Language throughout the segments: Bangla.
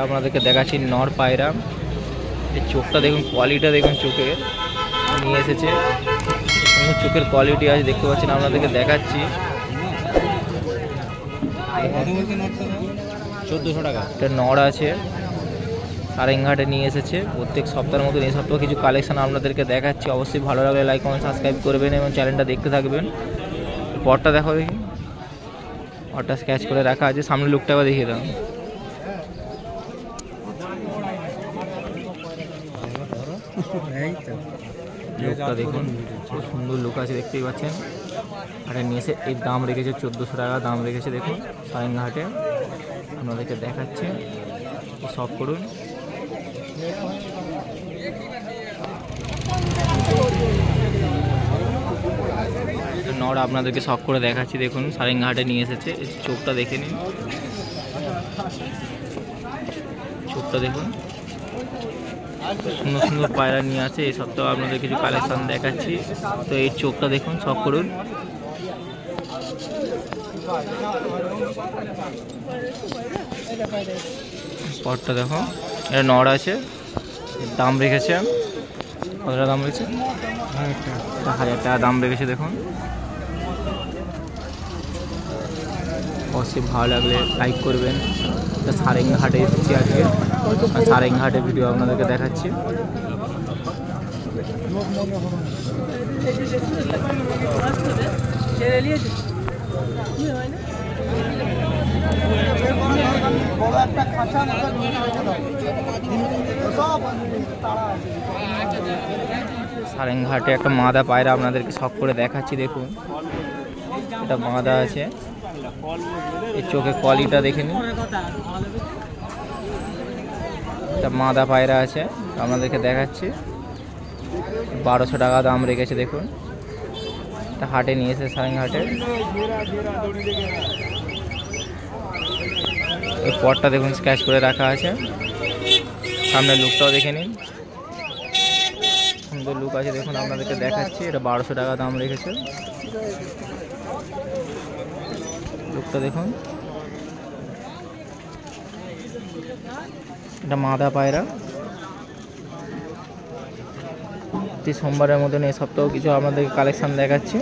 আপনাদেরকে দেখাচ্ছি নর পায়রা। এই চোখটা দেখুন, কোয়ালিটিটা দেখুন, চোখের নিয়ে এসেছে সুন্দর চোখের কোয়ালিটি আছে, দেখতে পাচ্ছেন আপনাদেরকে দেখাচ্ছি। 1400 টাকা এটা নর আছে, সারেঙ্গাহাটে নিয়ে এসেছে। প্রত্যেক সপ্তাহের মতন এই সপ্তাহে কিছু কালেকশন আপনাদেরকে দেখাচ্ছি। অবশ্যই ভালো লাগলে লাইক কমেন্ট সাবস্ক্রাইব করবেন এবং চ্যানেলটা দেখতে থাকবেন। পরটা দেখো দেখি, পরটা স্ক্যাচ করে রাখা আছে। সামনে লুকটা আবার দেখিয়ে দাও। লুকটা দেখুন, খুব সুন্দর লুক আছে, দেখতেই পাচ্ছেন। আর নিয়ে এসে এর দাম রেখেছে 1400 টাকা দাম রেখেছে। দেখুন সারেঙ্গাহাটে আপনাদেরকে দেখাচ্ছে, সব করুন। নর আপনাদেরকে শখ করে দেখাচ্ছি, দেখুন সারেঙ্গাহাটে নিয়ে এসেছে। চোখটা দেখে নিন, চোখটা দেখুন, সুন্দর সুন্দর পায়রা নিয়ে আসে। এই সপ্তাহে আপনাদের কিছু কালেকশন দেখাচ্ছি। তো এই চোখটা দেখুন, শখ করুন। পরটা দেখো, এটা নর আছে, দাম রেখেছে কত টাকা দাম রেখেছে? 1000 টাকা দাম রেখেছে। দেখুন অবশ্যই ভালো লাগলে লাইক করবেন। এটা সারেঙ্গাহাটে এসেছি আজকে, সারেঙ্গাহাটে ভিডিও আপনাদেরকে দেখাচ্ছি। সারেঙ্গাহাটে একটা মাদা পায়রা আপনাদেরকে শখ করে দেখাচ্ছি। দেখুন এটা মাদা আছে, এই চোখের কোয়ালিটিটা দেখে নিন। এটা মাদা পায়রা আছে, আপনাদেরকে দেখাচ্ছি। 1200 টাকা দাম রেখেছে। দেখুন এটা হাটে নিয়ে এসে সারেঙ্গাহাটে। এই পটটা দেখুন স্ক্যাচ করে রাখা আছে। সামনের লুকটাও দেখে নিন, সুন্দর লুক আছে। দেখুন আপনাদেরকে দেখাচ্ছি, এটা 1200 টাকা দাম রেখেছে। লুকটা দেখুন, এটা মাদা পায়রা। প্রতি সোমবারের মতন এই সপ্তাহ কিছু আপনাদেরকে কালেকশন দেখাচ্ছি।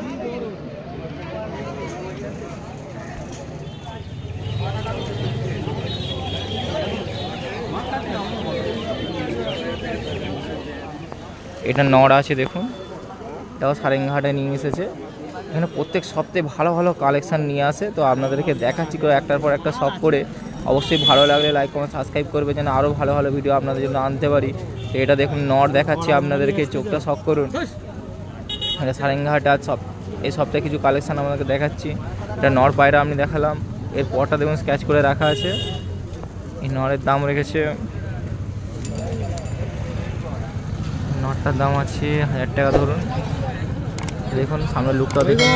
এটা নড় আছে, দেখুন এটাও সারেঙ্গাহাটে নিয়ে এসেছে। এখানে প্রত্যেক সপ্তাহে ভালো ভালো কালেকশান নিয়ে আসে, তো আপনাদেরকে দেখাচ্ছি করে একটার পর একটা সব করে। অবশ্যই ভালো লাগলে লাইক কমেন্ট সাবস্ক্রাইব করবে, যেন আরও ভালো ভালো ভিডিও আপনাদের জন্য আনতে পারি। তো এটা দেখুন নড় দেখাচ্ছি আপনাদেরকে, চোখটা শখ করুন। এটা সারেঙ্গাহাটে আজ এই সপ্তাহে কিছু কালেকশান আপনাদেরকে দেখাচ্ছি। এটা নড় পায়রা আমি দেখালাম। এর পরটা দেখুন স্ক্যাচ করে রাখা আছে। এই নড়ের দাম রেখেছে, নটটার দাম আছে 1000 টাকা ধরুন। দেখুন সামনের লুকটা দেখুন।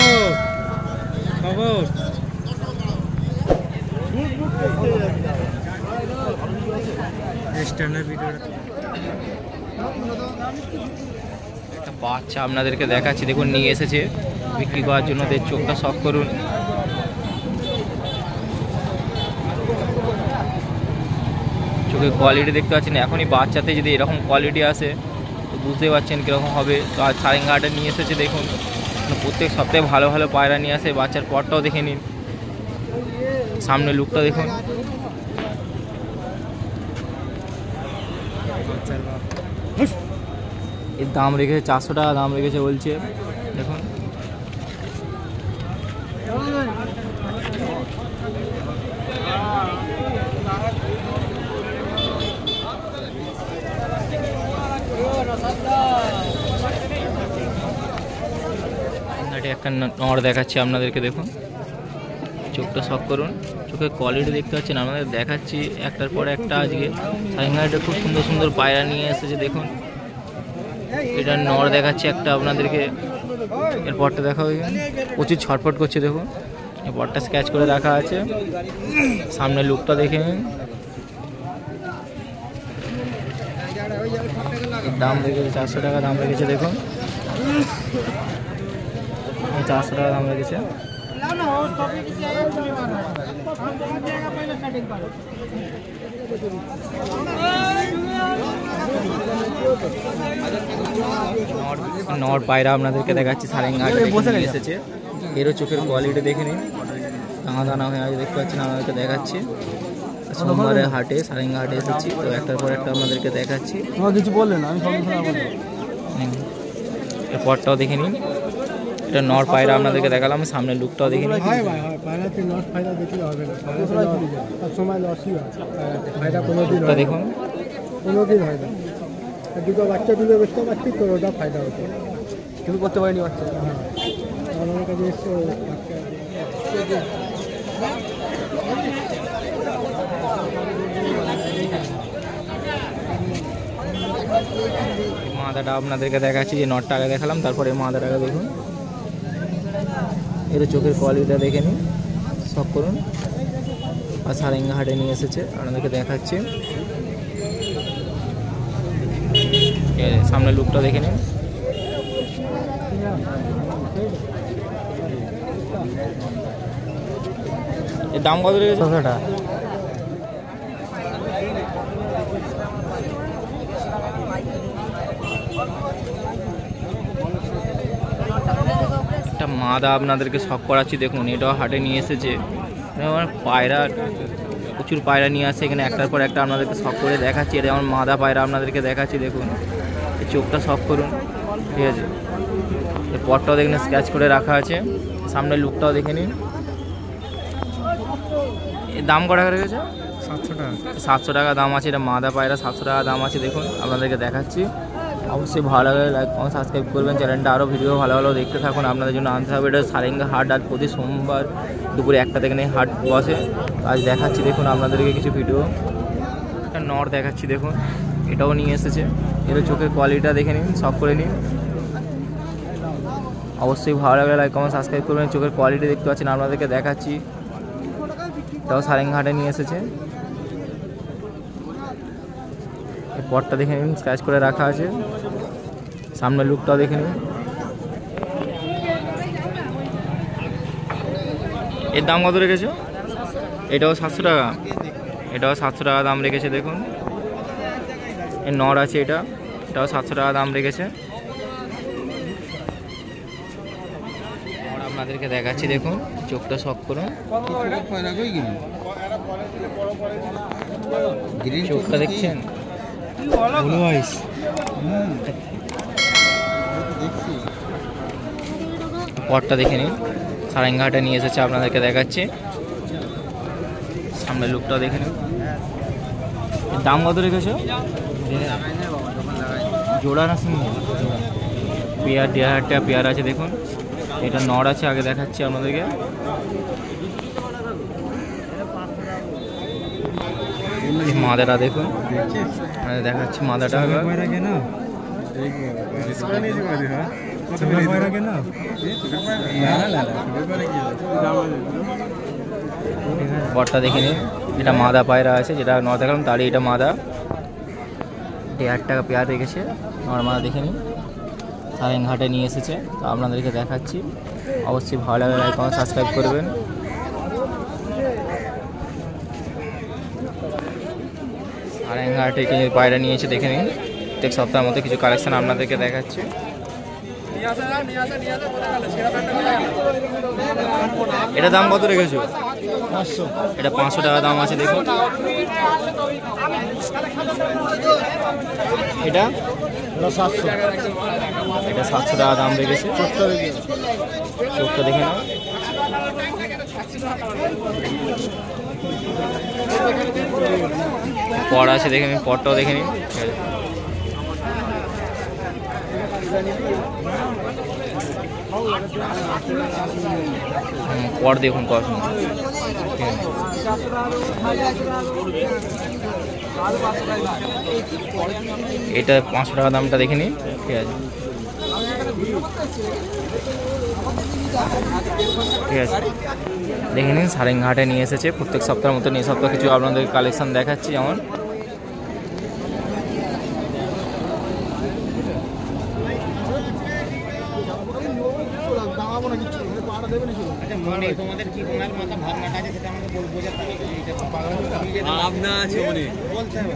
একটা বাচ্চা আপনাদেরকে দেখাচ্ছি, দেখুন নিয়ে এসেছে বিক্রি করার জন্য। চোখটা শখ করুন। চোখের কোয়ালিটি দেখতে পাচ্ছেন, এখনই বাচ্চাতে যদি এরকম কোয়ালিটি আসে তো বুঝতে পারছেন কীরকম হবে। তো আজ সারেঙ্গাহাটে নিয়ে এসেছে। দেখুন প্রত্যেক সপ্তাহে ভালো ভালো পায়রা নিয়ে আসে। বাচ্চার পরটাও দেখে নিন, সামনে লুকটা দেখুন। এর দাম রেখেছে 400 টাকা দাম রেখেছে বলছে। দেখুন একটা নড় দেখাচ্ছি আপনাদেরকে। দেখুন চোখটা শখ করুন, চোখের কোয়ালিটি দেখতে পাচ্ছেন আপনাদের দেখাচ্ছি একটার পর একটা। আজকে সারেঙ্গাহাটে খুব সুন্দর সুন্দর পায়রা নিয়ে এসেছে। দেখুন এটা নড় দেখাচ্ছি একটা আপনাদেরকে। এর পরটা দেখা হয়ে প্রচুর ছটফট করছে। দেখুন এই পরটা স্ক্যাচ করে রাখা আছে। সামনে লুকটা দেখে নিন। দাম রেখেছে 400 টাকা দাম রেখেছে। দেখুন 400 টাকা দাম রেখেছে। নর পায়রা আপনাদেরকে দেখাচ্ছি সারেঙ্গা এসেছে। এরও চোখের কোয়ালিটি দেখে নিন, দানা দানা হয়ে আছে দেখতে পাচ্ছেন। আপনাদেরকে দেখাচ্ছি সোমবারের হাটে, সারেঙ্গা হাটে এসেছি, তো একটার পর একটা আপনাদেরকে দেখাচ্ছি। কিছু বললেন আমি পরটাও দেখে নিন, এটা নর পায়রা আপনাদেরকে দেখালাম। সামনের লুকটাও দেখে নিন। দেখুন কোনোদিন হয় না, দুটো বাচ্চা দিলে বেচতে পারছি তো ওটা ফায়দা হতো, কিন্তু করতে পারিনি বাচ্চা। আমার কাছে এসছে মাদাটা আপনাদেরকে দেখাচ্ছি, যে নটটা আগে দেখালাম, তারপরে মাদাটাকে দেখুন। এর চোখের কোয়ালিটিটা দেখে নিন, সব করুন। আর সারেঙ্গা হাটে নিয়ে এসেছে, আপনাদেরকে দেখাচ্ছি। সামনের লুকটা দেখে নিন। এর দাম কত রয়েছে? 600 টাকা। একটা মাদা আপনাদেরকে শখ করাচ্ছি, দেখুন এটাও হাটে নিয়ে এসেছে। পায়রা প্রচুর পায়রা নিয়ে আসছে এখানে, একটার পর একটা আপনাদেরকে শখ করে দেখাচ্ছি। এটা যেমন মাদা পায়রা আপনাদেরকে দেখাচ্ছি, দেখুন চোখটা শখ করুন, ঠিক আছে। এর পরটাও দেখুন স্ক্র্যাচ করে রাখা আছে, সামনের লুকটাও দেখে নিন। এর দাম কটা করে গেছে? 700 টাকা। 700 টাকা দাম আছে। এটা মাদা পায়রা, 700 টাকা দাম আছে। দেখুন আপনাদেরকে দেখাচ্ছি। অবশ্যই ভালো লাগে লাইক কমেন্ট সাবস্ক্রাইব করবেন, চ্যানেলটা আরও ভিডিও ভালো ভালো দেখতে থাকুন। আপনাদের জন্য আনতে হবে। এটা সারেঙ্গা হাট, আর প্রতি সোমবার দুপুরে 1টা থেকে নিয়ে হাট বসে। আজ দেখাচ্ছি দেখুন আপনাদেরকে কিছু ভিডিও। একটা নর দেখাচ্ছি, দেখুন এটাও নিয়ে এসেছে। এর চোখের কোয়ালিটিটা দেখে নিন, শখ করে নিন। অবশ্যই ভালো লাগলে লাইক কমেন্ট সাবস্ক্রাইব করবেন। চোখের কোয়ালিটি দেখতে পাচ্ছেন, আপনাদেরকে দেখাচ্ছি। এটাও সারেঙ্গা হাটে নিয়ে এসেছে। এই পটটা দেখে নিন, স্ক্র্যাচ করে রাখা আছে, সামনের লুকটাও দেখে নিন। এর দাম কত রেখেছো? এটাও 700 টাকা। এটাও 700 টাকা দাম রেখেছে, দেখুন। এর নর আছে, এটাও 700 টাকা দাম রেখেছে। আপনাদেরকে দেখাচ্ছি, দেখুন চোখটা শখ করুন, চোখটা দেখছেন, পটটা দেখে নিন। সারেঙ্গা হাটে নিয়ে এসেছে, আপনাদেরকে দেখাচ্ছি। সামনের লুকটাও দেখে নিন। দাম কত রেখেছো? জোড়া না সিঙ্গেল? পেয়ার 1,500 টাকা পেয়ার আছে, দেখুন। এটা নর আছে, আগে দেখাচ্ছি আপনাদেরকে। মাদাটা দেখুন, দেখাচ্ছি মাদাটা। বটটা দেখে নিন, এটা মাদা পায়রা আছে, যেটা নর দেখালাম তারই এটা মাদা। 1,500 টাকা পেয়ার রেখেছে, নর মাদা দেখে নিন। সারেঙ্গা হাটে নিয়ে এসেছে, তো আপনাদেরকে দেখাচ্ছি। অবশ্যই ভালো লাগে লাইক কমেন্ট সাবস্ক্রাইব করবেন। সারেঙ্গা হাটে পায়রা নিয়েছে, দেখে নিন। প্রত্যেক সপ্তাহের মধ্যে কিছু কালেকশন আপনাদেরকে দেখাচ্ছি। এটা দাম কত রেখেছো? 500। এটা 500 টাকা দাম আছে, দেখুন। এটা 700। এটা 700 টাকা দাম রেখেছে। চোখটা দেখে নাও। পর আছে, দেখে নিন, পরটাও দেখে নিন। পর দেখুন কত সুন্দর। এটা 500 টাকা দামটা দেখে নিন, ঠিক আছে। ঠিক আছে, দেখে নিন। সারেঙ্গা হাটে নিয়ে এসেছে, প্রত্যেক সপ্তাহের মতন এই সপ্তাহ কিছু আপনাদের কালেকশন দেখাচ্ছি। যেমন মনে তোমাদের কি ওনার মাথা ভাবনাটা আছে সেটা আমাকে বোঝাতে হবে। ভাবনা আছে মনে বলতে হবে।